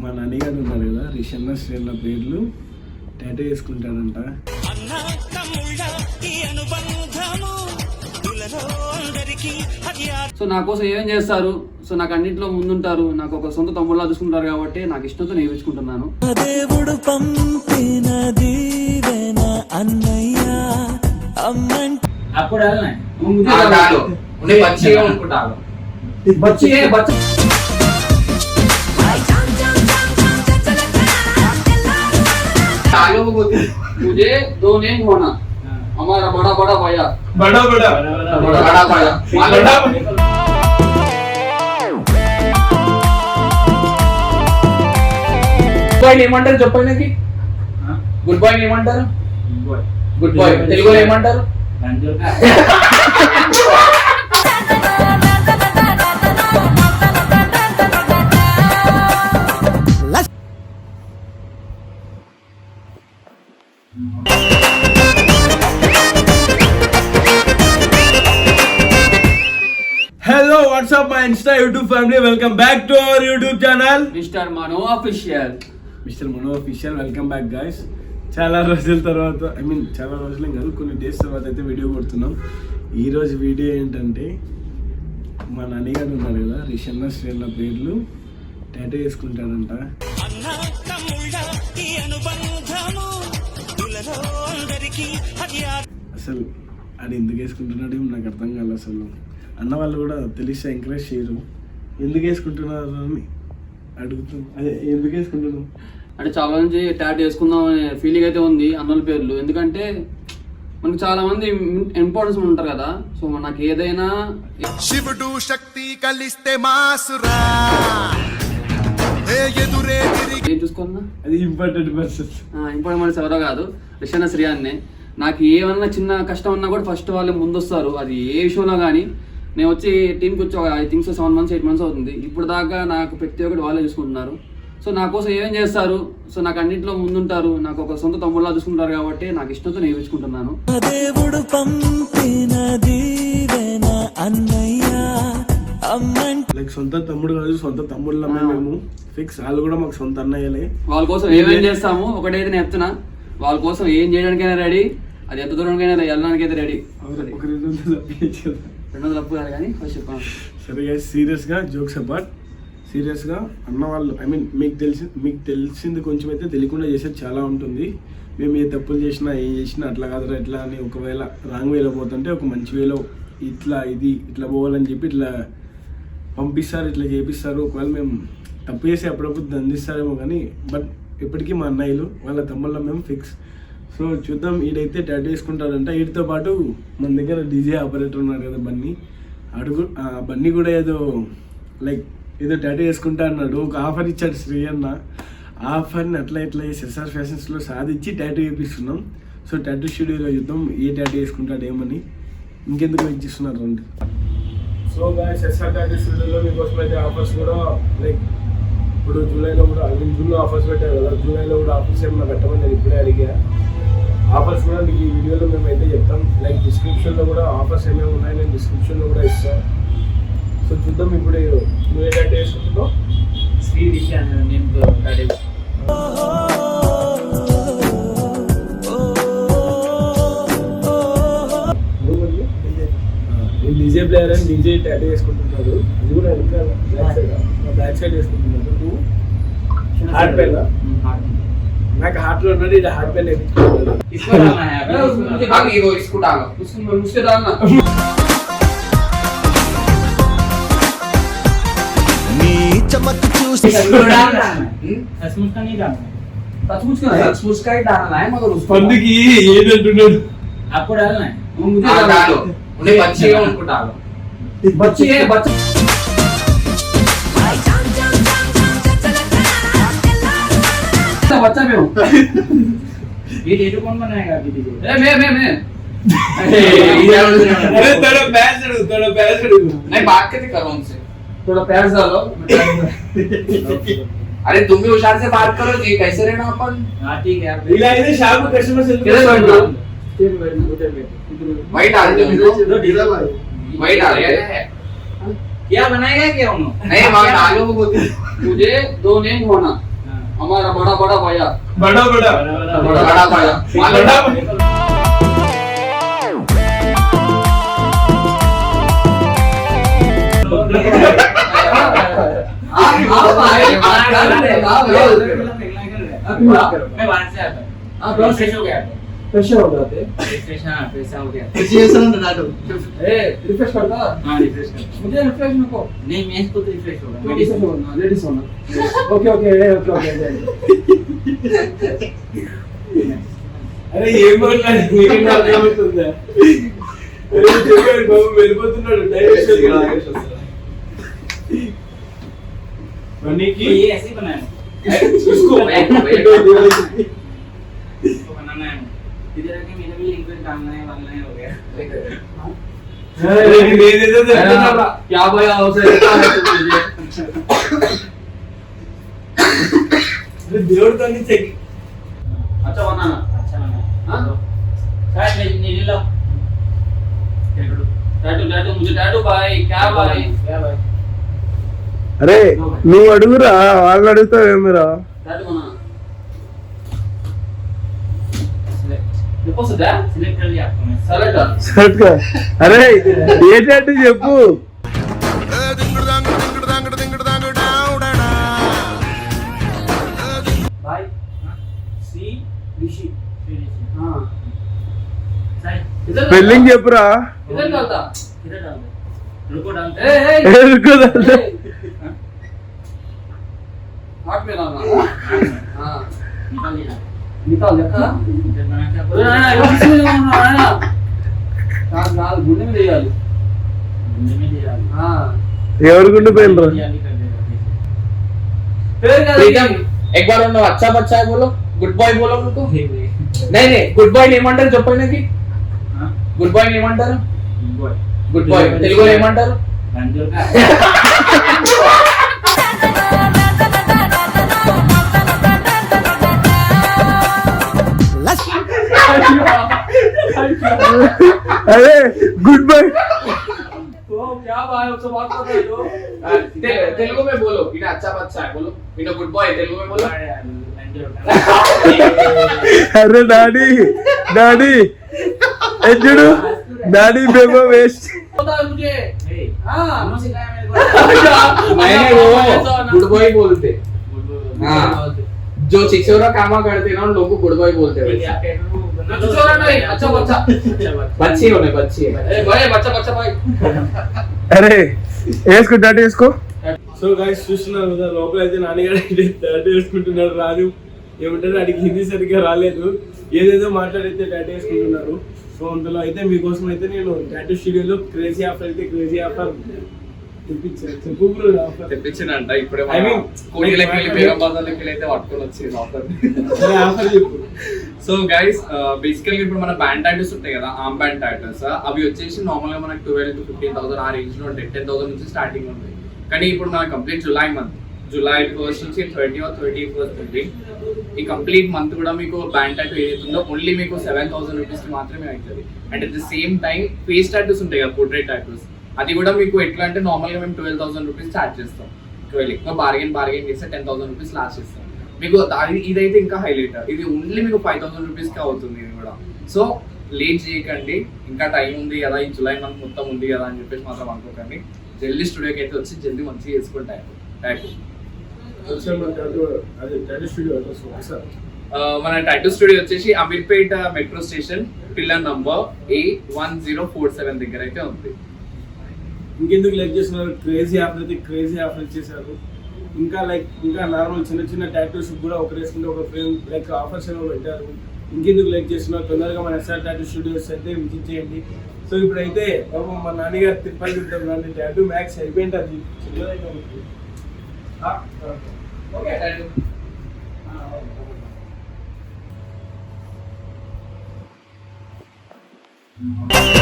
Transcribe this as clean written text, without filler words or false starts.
మా నాన్నగారు ఉన్నారు కదా, రిషన్న శ్రీల పేర్లు టాటూ వేసుకుంటాడంట. సో నా కోసం ఏం చేస్తారు, సో నాకు అన్నింటిలో ముందుంటారు, నాకు ఒక సొంత తమ్ముళ్ళ చూసుకుంటారు కాబట్టి నాకు ఇష్టంతో నేర్చుకుంటున్నాను. దేవుడు పంపిన దీవెన అన్నయ్య అప్పుడు मुझे दो नेम होना, हमारा बड़ा बड़ा भैया, बड़ा बड़ा बड़ा भैया, గుడ్ బాయ్ ఏమంటారు చెప్పండి నాకు. గుడ్ బాయ్ ఏమంటారు? గుడ్ బాయ్ తెలుగులో ఏమంటారు? Hello, what's up my Insta YouTube family? Welcome back to our YouTube channel mister Mano official. Mister Mano official. Welcome back guys. చాలా రోజుల తర్వాత, చాలా రోజులు కాదు, కొన్ని డేస్ తర్వాత అయితే వీడియో కొడుతున్నాం. ఈరోజు వీడియో ఏంటంటే, మా నాన్నగారు ఉన్నారు కదా, రిషన్న శ్రీల పేర్లు టాటూ వేసుకుంటాడంట. అసలు అది ఎందుకు వేసుకుంటున్నాడు నాకు అర్థం కాదు. అసలు అన్న వాళ్ళు కూడా తెలిస్తే ఎంకరేజ్ చేయరు. ఎందుకు వేసుకుంటున్నారు అని అడుగుతాం. అదే ఎందుకు వేసుకుంటున్నాం అంటే చాలా మంది టాటూ వేసుకుందాం అనే ఫీలింగ్ అయితే ఉంది అన్నల పేర్లు. ఎందుకంటే మనకు చాలా మంది ఇంపార్టెన్స్ ఉంటారు కదా. సో నాకు ఏదైనా శివుడు శక్తి కలిస్తే మాసురా ఏం చూసుకున్నా అది ఇంపార్టెంట్ పర్సన్. ఇంపార్టెంట్ మనసు ఎవరో కాదు, రిషన్న శ్రీ అన్నే. నాకు ఏమన్నా చిన్న కష్టం ఉన్నా కూడా ఫస్ట్ వాళ్ళే ముందు వస్తారు. అది ఏ విషయంలో కానీ. నేను వచ్చి టీంకి వచ్చి I think so 7 months 8 months అవుతుంది. ఇప్పుడు దాకా నాకు ప్రతి ఒక్కటి వాళ్ళే చూసుకుంటున్నారు. సో నా కోసం ఏం చేస్తారు, సో నాకు అన్నింటిలో ముందుంటారు, నాకు ఒక సొంత తమ్ముళ్ళ చూసుకుంటారు కాబట్టి నాకు ఇష్టంతో నేర్చుకుంటున్నాను. దేవుడు పంపిన దీవెన అన్నయ్య లైక్ సొంత తమ్ముడు కాదు, సొంత తమ్ముళ్ళ మేము ఫిక్స్. వాళ్ళు కూడా మాకు సొంత అన్నయ్యలే. వాళ్ళ కోసం ఏమేం చేస్తాము ఒకటైతే నేను చెప్తున్నా, వాళ్ళ కోసం ఏం చేయడానికైనా రెడీ, అది ఎంత దూరంకైనా వెళ్ళడానికి అయితే రెడీ. 200 తప్పు కాదు కానీ ఫస్ట్ చెప్పాను. సరే సీరియస్గా జోక్స్ అపార్ట్, సీరియస్గా అన్న వాళ్ళు మీకు తెలిసింది కొంచెం అయితే తెలియకుండా చేసేది చాలా ఉంటుంది. మేము ఏ తప్పులు చేసినా ఏం చేసినా అట్లా కాదు ఎట్లా అని ఒకవేళ రాంగ్ వేలో పోతుంటే ఒక మంచి వేలో ఇట్లా పోవాలని చెప్పి ఇట్లా పంపిస్తారు, ఇట్లా చేపిస్తారు. ఒకవేళ మేము తప్పు చేసి అప్పుడప్పుడు దండిస్తారేమో కానీ బట్ ఇప్పటికీ మా అన్నయ్యలు వాళ్ళ తమ్ముళ్ళ మేము ఫిక్స్. సో చూద్దాం. ఈడైతే టాటూ వేసుకుంటాడంట. వీటితో పాటు మన దగ్గర డీజే ఆపరేటర్ ఉన్నారు కదా బన్నీ, బన్నీ కూడా ఏదో టాటూ వేసుకుంటా అన్నాడు. ఒక ఆఫర్ ఇచ్చాడు శ్రీ అన్న. ఆఫర్ని అట్లా ఇట్లా ఎస్ఆర్ ఫ్యాషన్స్లో సాధించి టాటూ వేపిస్తున్నాం. సో టాటూ స్టూడియోలో చూద్దాం ఏ టాటూ వేసుకుంటాడు ఏమని. ఇంకెందుకు వెయిట్ చేస్తున్నారు రండి. సో గాయ్స్, ఎస్ఆర్ టాటూ స్టూడియోలో మీకోసం అయితే ఆఫర్స్ కూడా ఇప్పుడు జూలైలో కూడా జూన్లో ఆఫర్స్ పెట్టారు కదా, జూలైలో కూడా ఆఫర్స్ ఏమన్నా పెట్టమని నేను ఇప్పుడే అడిగా. ఆఫర్స్ కూడా మీకు ఈ వీడియోలో మేమైతే చెప్తాం. డిస్క్రిప్షన్లో కూడా ఆఫర్స్ ఏమేమి ఉన్నాయి నేను డిస్క్రిప్షన్లో కూడా ఇస్తాను. సో చూద్దాం. ఇప్పుడు నువ్వు ఏ టాటూ వేసుకుంటున్నావు? శ్రీ రిషి అనే నేమ్తో టాటూ. డీజే ప్లేయర్ అని డీజే టాటూ వేసుకుంటున్నాడు. అది కూడా బ్యాక్ సైడ్ వేసుకుంటున్నాడు. నువ్వు హార్ట్ పెయిన్? నాకు హార్ట్ లో ఉన్నది, ఇది హార్ట్ పెయిన్ వేయించుకుంటున్నాడు. నీ చమక్ చూసి పండుకి ఏదంటున్నాడు అప్పుడు बच्चा में हूँ ये डेटो कौन बनाएगा दीदी को? मैं अरे थोड़ा पैर चढ़ो नहीं बात कैसे करो उनसे, थोड़ा प्यार से डालो. अरे तुम भी होशियार से बात करो जी, कैसे रहना अपन. हाँ ठीक है यार. इधर शाम को कस्टमर से किधर बैठ रहो? वही डाल दो वही डाल रहे क्या बनाएगा क्या उन्होंने? नहीं वहाँ डालो. मुझे 2 नेम होना, हमारा बड़ा बड़ा भैया बड़ा बड़ा बड़ा भैया फ्रेश हो जाते रिफ्रेश करता मुझे रिफ्रेश नको नहीं मैं इसको तो रिफ्रेश होगा लेडीज होना ओके ओके ओके ओके అరే ఏం మాట్లాడి నీకు అర్థమవుతుందా బాబు వెళ్ళిపోతున్నాడు మనీకి ये ऐसे ही बनाया इसको इसको बनाना है इधर आके मेरा भी लिक्विड डालना है वालना है हो गया क्या भैया उसे దేవుడు కానీ చెక్ अच्छा बनाना अच्छा बनाया हाँ? शायद नहीं लो टैटू टैटू मुझे टैटू भाई क्या भाई అరే నువ్వు అడుగురా వాళ్ళని అడుగుతావేమిరా टैटू बनाना देखो सदा सिलेक्ट कर लिया आपको मैं सेलेक्ट అరే ఏంటంటే చెప్పు भाई सी ऋषि हाँ शायद इधर స్పెల్లింగ్ చెప్పురా इधर डालता इधर डाल दो रुको डालते ए ए ఎరుకుదా? हाथ में डालना हाँ निकाल लिया निकाल देखा इधर बना के अरे ना ये किसमें लगाना ना काल काल गुंडे में ले आलू में ले डाल हाँ ఎవరు గుండు పోయినరా जल्दी कर देगा फिर क्या प्रीतम एक बार उन्होंने अच्छा बच्चा है बोलो गुड बॉय बोलो उनको नहीं गुड बॉय ఏమంటారు చెప్పండి నాకు हाँ గుడ్ బాయ్ ఏమంటారు बॉय గుడ్ బాయ్ తెలుగులో ఏమంటారు गंजोर का అరే గుడ్ బై तो क्या भाई उससे बात कर रहे हो తెలుగు में बोलो इन्हें अच्छा बच्चा है बोलो इन्हें गुड बॉय తెలుగు में बोलो गंजोर का అరే డాడీ డాడీ ఎజ్జుడు డాడీ బేబో వేస్ట్ पता है मुझे ए हाँ कौन सिखाया मेरे को मैंने वो गुड बॉय बोलते हाँ जो चिक्सोरा कामा करते ना उन लोगों को गुड बॉय बोलते हैं आप टैटू चोरा नहीं अच्छा बच्चा बच्ची होने बच्ची है ए भाई बच्चा बच्चा भाई అరే వేసుకో డాడీ వేసుకో సో గైస్ చూస్తున్నారు కదా లోపల అయితే నాన్నగారు డాడీ వేసుకుంటున్నారు రాదు ఏమంటారు అడిగి హిందీ సరిగ్గా రాలేదు ఏదేదో మాట్లాడైతే డాడీ వేసుకుంటున్నారు సో అందులో అయితే మీకోసం అయితే నేను టాటూ స్టూడియోలో క్రేజీ ఆఫర్ అయితే క్రేజీ ఆఫర్ తెప్పించాను చెప్పు బ్రో ఆఫర్ తెప్పించినంట ఇప్పుడే I mean, కోడిలకి వెళ్ళి బేగం బజార్లకి వెళ్ళి అయితే పట్టుకొని వచ్చింది ఆఫర్ ఆఫర్ చెప్పు సో గైస్ బేసికల్గా ఇప్పుడు మన బ్యాండ్ టాటూస్ ఉంటాయి కదా ఆర్మ్ బ్యాండ్ టాటూస్ అవి వచ్చేసి నార్మల్ గా మనకి 12,000 to 15,000 ఆ రేంజ్ లో ఉంటాయి 10,000 నుంచి స్టార్టింగ్ ఉంటాయి కానీ ఇప్పుడు మన కంప్లీట్ జూలై 1st నుంచి 30 or 31st ఉంది ఈ కంప్లీట్ మంత్ కూడా మీకు బ్యాండ్ టాటూ ఏదైతుందో ఓన్లీ మీకు 7,000 రూపీస్ కి మాత్రమే అవుతుంది and at the same time face tattoos ఉంటాయి కదా పోర్ట్రేట్ టాటూస్ అది కూడా మీకు ఎట్లా అంటే నార్మల్ గా మేము 12,000 రూపీస్ చార్జ్ చేస్తాం ఒకవేళ ఎక్కువ బార్గెన్ చేస్తే 10,000 రూపీస్ లాస్ట్ చేస్తాం మీకు ఇదైతే ఇంకా హైలైట్ ఇది ఓన్లీ మీకు 5,000 రూపీస్ కి అవుతుంది ఇది కూడా సో లేట్ చేయకండి ఇంకా టైం ఉంది కదా ఈ జూలై మంత్ మొత్తం ఉంది కదా అని చెప్పేసి మాత్రం అనుకోకండి జల్దీ స్టూడియోకి అయితే వచ్చి జల్దీ మంచిగా చేసుకుంటాయి టాటూ మన టాటూ స్టూడియో వచ్చేసి Ameerpet metro station pillar number A1047 దగ్గర అయితే ఉంది ఇంకెందుకు లైక్ చేస్తున్నారు క్రేజీ ఆఫర్ అయితే క్రేజీ ఆఫర్ ఇచ్చేసారు ఇంకా ఇంకా నార్మల్ చిన్న చిన్న టాటూస్ కూడా ఒక వేసుకుంటే ఒక ఫ్రేమ్ లైక్ ఆఫర్స్ ఏమో పెట్టారు ఇంకెందుకు లైక్ చేస్తున్నారు తొందరగా మన SR టాటూ స్టూడియోస్ అయితే విజిట్ చేయండి సో ఇప్పుడైతే పాపం మా నాన్నగారు తిప్పలు తింటాం నాన్న టాటూ మ్యాక్స్ అయిపోయింది అది చిన్నదైతే ఓకే టాటూ हाँ